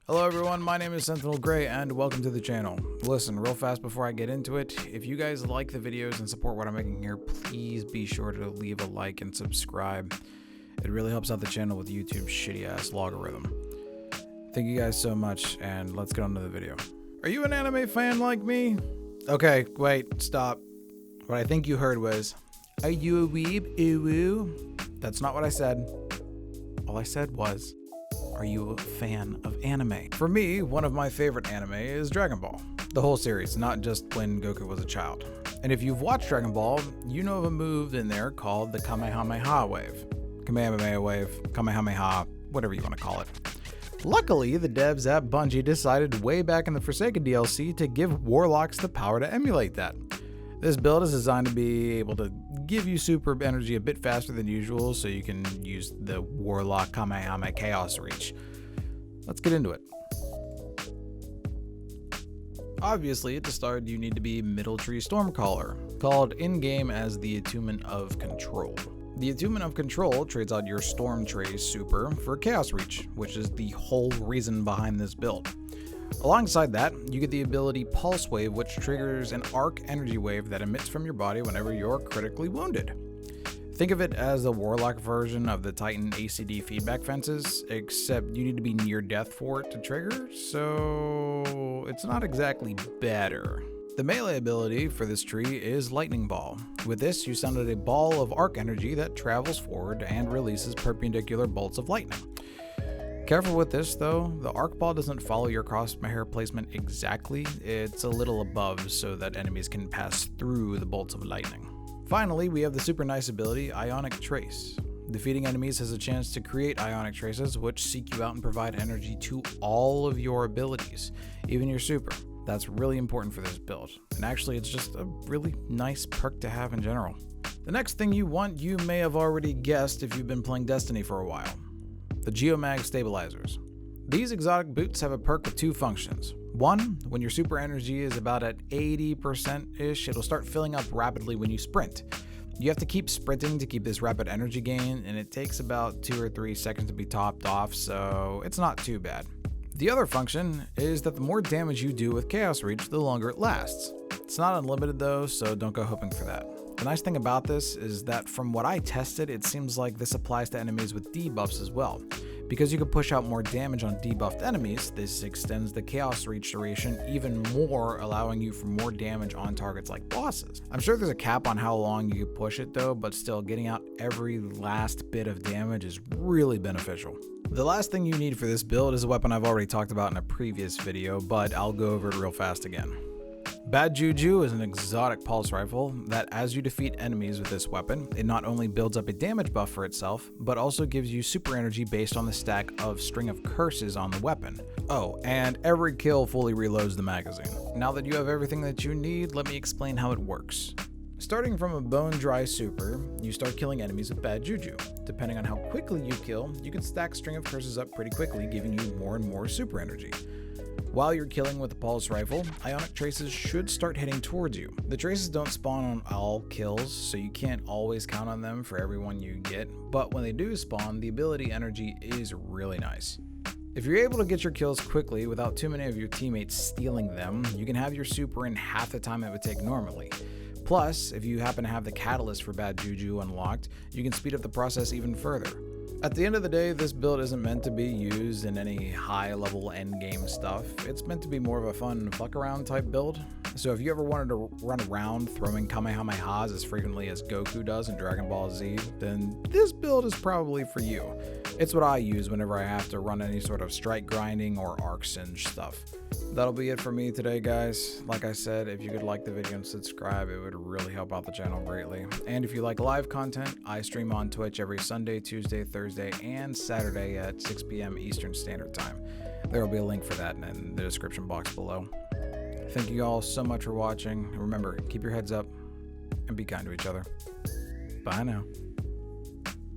Hello everyone, my name is Sentinel Gray and welcome to the channel. Listen, real fast before I get into it, if you guys like the videos and support what I'm making here, please be sure to leave a like and subscribe. It really helps out the channel with YouTube's shitty ass logarithm. Thank you guys so much and let's get on to the video. Are you an anime fan like me? Okay, wait, stop. What I think you heard was, are you a weeb? Ooh. That's not what I said. All I said was, are you a fan of anime? For me, one of my favorite anime is Dragon Ball. The whole series, not just when Goku was a child. And if you've watched Dragon Ball, you know of a move in there called the Kamehameha wave. Kamehameha wave, Kamehameha, whatever you want to call it. Luckily, the devs at Bungie decided way back in the Forsaken DLC to give Warlocks the power to emulate that. This build is designed to be able to give you super energy a bit faster than usual, so you can use the Warlock KamehameChaos reach. Let's get into it. Obviously, to start, you need to be Middle Tree Stormcaller, called in-game as the Attunement of Control. The Attunement of Control trades out your Storm Tray super for Chaos Reach, which is the whole reason behind this build. Alongside that, you get the ability Pulse Wave, which triggers an arc energy wave that emits from your body whenever you're critically wounded. Think of it as the Warlock version of the Titan ACD feedback fences, except you need to be near death for it to trigger, so it's not exactly better. The melee ability for this tree is Lightning Ball. With this, you send out a ball of arc energy that travels forward and releases perpendicular bolts of lightning. Careful with this though, the arc ball doesn't follow your crosshair placement exactly, it's a little above so that enemies can pass through the bolts of lightning. Finally, we have the super nice ability Ionic Trace. Defeating enemies has a chance to create Ionic Traces which seek you out and provide energy to all of your abilities, even your super. That's really important for this build, and actually it's just a really nice perk to have in general. The next thing you want, you may have already guessed if you've been playing Destiny for a while. The Geomag Stabilizers. These exotic boots have a perk with two functions. One, when your super energy is about at 80%-ish, it'll start filling up rapidly when you sprint. You have to keep sprinting to keep this rapid energy gain, and it takes about 2 or 3 seconds to be topped off, so it's not too bad. The other function is that the more damage you do with Chaos Reach, the longer it lasts. It's not unlimited though, so don't go hoping for that. The nice thing about this is that from what I tested, it seems like this applies to enemies with debuffs as well. Because you can push out more damage on debuffed enemies, this extends the Chaos Reach duration even more, allowing you for more damage on targets like bosses. I'm sure there's a cap on how long you can push it though, but still getting out every last bit of damage is really beneficial. The last thing you need for this build is a weapon I've already talked about in a previous video, but I'll go over it real fast again. Bad Juju is an exotic pulse rifle that as you defeat enemies with this weapon, it not only builds up a damage buff for itself, but also gives you super energy based on the stack of String of Curses on the weapon. Oh, and every kill fully reloads the magazine. Now that you have everything that you need, let me explain how it works. Starting from a Bone Dry super, you start killing enemies with Bad Juju. Depending on how quickly you kill, you can stack String of Curses up pretty quickly, giving you more and more super energy. While you're killing with the Pulse Rifle, Ionic Traces should start heading towards you. The traces don't spawn on all kills, so you can't always count on them for every one you get, but when they do spawn, the ability energy is really nice. If you're able to get your kills quickly without too many of your teammates stealing them, you can have your super in half the time it would take normally. Plus, if you happen to have the catalyst for Bad Juju unlocked, you can speed up the process even further. At the end of the day, this build isn't meant to be used in any high-level endgame stuff. It's meant to be more of a fun fuck-around type build. So if you ever wanted to run around throwing Kamehamehas as frequently as Goku does in Dragon Ball Z, then this build is probably for you. It's what I use whenever I have to run any sort of strike grinding or arc singe stuff. That'll be it for me today, guys. Like I said, if you could like the video and subscribe, it would really help out the channel greatly. And if you like live content, I stream on Twitch every Sunday, Tuesday, Thursday, and Saturday at 6 p.m. Eastern Standard Time. There will be a link for that in the description box below. Thank you all so much for watching. Remember, keep your heads up and be kind to each other. Bye now.